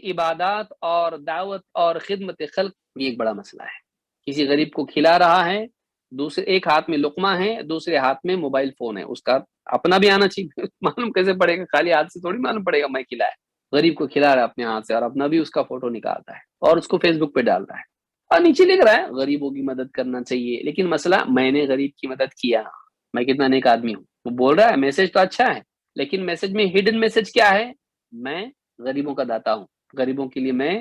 عبادات اور دعوت اور خدمت خلق یہ ایک بڑا مسئلہ ہے. کسی غریب کو کھلا رہا ہے، دوسرے ایک ہاتھ میں لقمہ ہے، دوسرے ہاتھ میں موبائل فون ہے، اس کا اپنا بھی آنا چاہیے. معلوم کیسے پڑے گا؟ خالی ہاتھ سے تھوڑی معلوم پڑے گا میں کھلایا. غریب کو کھلا رہا ہے اپنے ہاتھ سے اور اپنا بھی اس کا فوٹو نکالتا ہے اور اس کو فیس بک پہ ڈالتا ہے اور نیچے لکھ رہا ہے غریبوں کی مدد کرنا چاہیے. لیکن مسئلہ میں نے غریب کی مدد کیا، میں کتنا نیک آدمی ہوں. وہ بول رہا ہے میسج تو اچھا ہے، لیکن میسج میں ہڈن میسج کیا ہے؟ میں غریبوں کا داتا ہوں، غریبوں کے لیے میں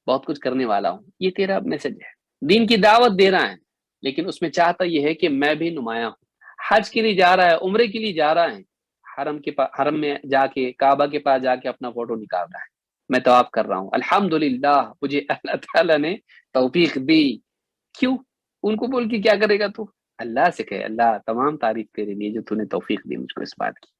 بہت کچھ کرنے والا ہوں. یہ تیرا میسج ہے. دین کی دعوت دے رہا ہے لیکن اس میں چاہتا یہ ہے کہ میں بھی نمایاں ہوں. حج کے لیے جا رہا ہے، عمرے کے لیے جا رہا ہے، حرم میں جا کے کعبہ کے پاس جا کے اپنا فوٹو نکال رہا ہے. میں طواف کر رہا ہوں، الحمدللہ مجھے اللہ تعالیٰ نے توفیق دی. کیوں؟ ان کو بول کے کیا کرے گا تو؟ اللہ سے کہے اللہ تمام تعریف تیرے لیے جو تو نے توفیق دی مجھ کو اس بات کی.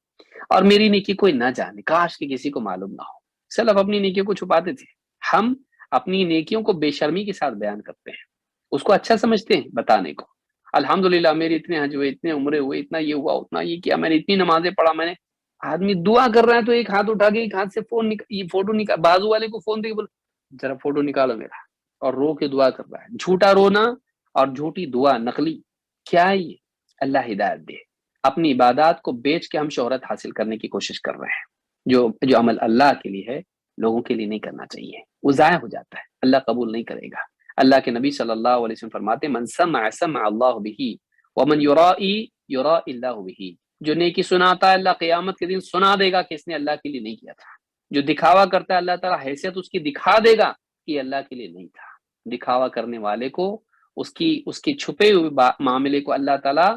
اور میری نیکی کوئی نہ جانے، کاش کہ کسی کو معلوم نہ ہو. سلف اپنی نیکیوں کو چھپاتے تھے، ہم اپنی نیکیوں کو بے شرمی کے ساتھ بیان کرتے ہیں، اس کو اچھا سمجھتے ہیں بتانے کو. الحمدللہ میرے اتنے حج ہوئے، اتنے عمرے ہوئے، اتنا یہ ہوا، اتنا یہ کیا، میں نے اتنی نمازیں پڑھا. میں نے آدمی دعا کر رہا ہے تو ایک ہاتھ اٹھا کے ایک ہاتھ سے یہ فوٹو نکال، بازو والے کو فون دے کے بول ذرا فوٹو نکالو میرا، اور رو کے دعا کر رہا ہے. جھوٹا رونا اور جھوٹی دعا، نقلی کیا ہے یہ؟ اللہ ہدایت دے. اپنی عبادات کو بیچ کے ہم شہرت حاصل کرنے کی کوشش کر رہے ہیں. جو عمل اللہ کے لیے ہے لوگوں کے لیے نہیں کرنا چاہیے، وہ ضائع ہو جاتا ہے، اللہ قبول نہیں کرے گا. اللہ کے نبی صلی اللہ علیہ وسلم فرماتے من سمع سمع اللہ به ومن یرائی یرائی اللہ به. جو نیکی سناتا ہے اللہ قیامت کے دن سنا دے گا کہ اس نے اللہ کے لیے نہیں کیا تھا. جو دکھاوا کرتا ہے اللہ تعالیٰ حیثیت اس کی دکھا دے گا کہ اللہ کے لیے نہیں تھا. دکھاوا کرنے والے کو اس کے چھپے ہوئے معاملے کو اللہ تعالیٰ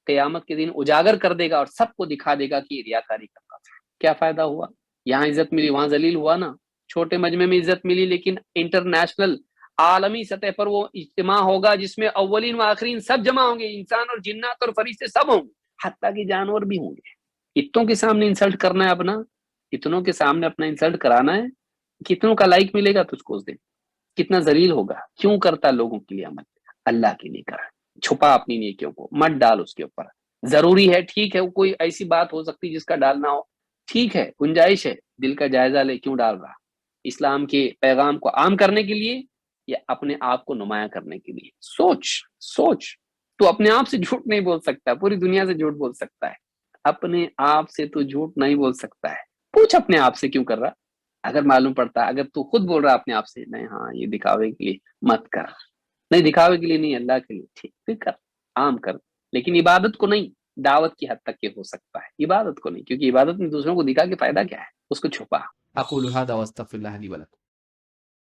قیامت کے دن اجاگر کر دے گا اور سب کو دکھا دے گا کہ یہ ریاکاری کرتا تھا. کیا فائدہ ہوا؟ یہاں عزت ملی وہاں ذلیل ہوا نا. چھوٹے مجمع میں عزت ملی لیکن انٹرنیشنل عالمی سطح پر وہ اجتماع ہوگا جس میں اولین و آخرین سب جمع ہوں گے، انسان اور جنات اور فرشتے سب ہوں گے، حتیٰ کہ جانور بھی ہوں گے. اتنوں کے سامنے انسلٹ کرنا ہے اپنا، اتنوں کے سامنے اپنا انسلٹ کرانا ہے. کتنوں کا لائک ملے گا تجھ کو اس دن؟ کتنا ذلیل ہوگا. کیوں کرتا لوگوں کے لیے عمل؟ اللہ کے لیے کر. چھپا اپنی نیکیوں کو، مت ڈال اس کے اوپر. ضروری ہے ٹھیک ہے، کوئی ایسی بات ہو سکتی جس کا ڈالنا ہو، ٹھیک ہے، گنجائش ہے، دل کا جائزہ لے کیوں ڈال رہا. اسلام کے پیغام کو عام کرنے کے لیے یا اپنے آپ کو نمایاں کرنے کے لیے؟ سوچ. تو اپنے آپ سے جھوٹ نہیں بول سکتا، پوری دنیا سے جھوٹ بول سکتا ہے، اپنے آپ سے تو جھوٹ نہیں بول سکتا ہے. پوچھ اپنے آپ سے کیوں کر رہا. اگر معلوم پڑتا، اگر تو خود بول رہا اپنے آپ سے نہیں ہاں یہ دکھاوے کے لیے مت کر، نہیں دکھاوے کے لیے نہیں اللہ کے لیے، ٹھیک پھر کر، عام کر. لیکن عبادت کو نہیں، دعوت کی حد تک کے ہو سکتا ہے، عبادت کو نہیں، کیونکہ عبادت میں دوسروں کو دکھا کے فائدہ کیا ہے، اس کو چھپا. اقول هذا واستغفر الله لي ولكم.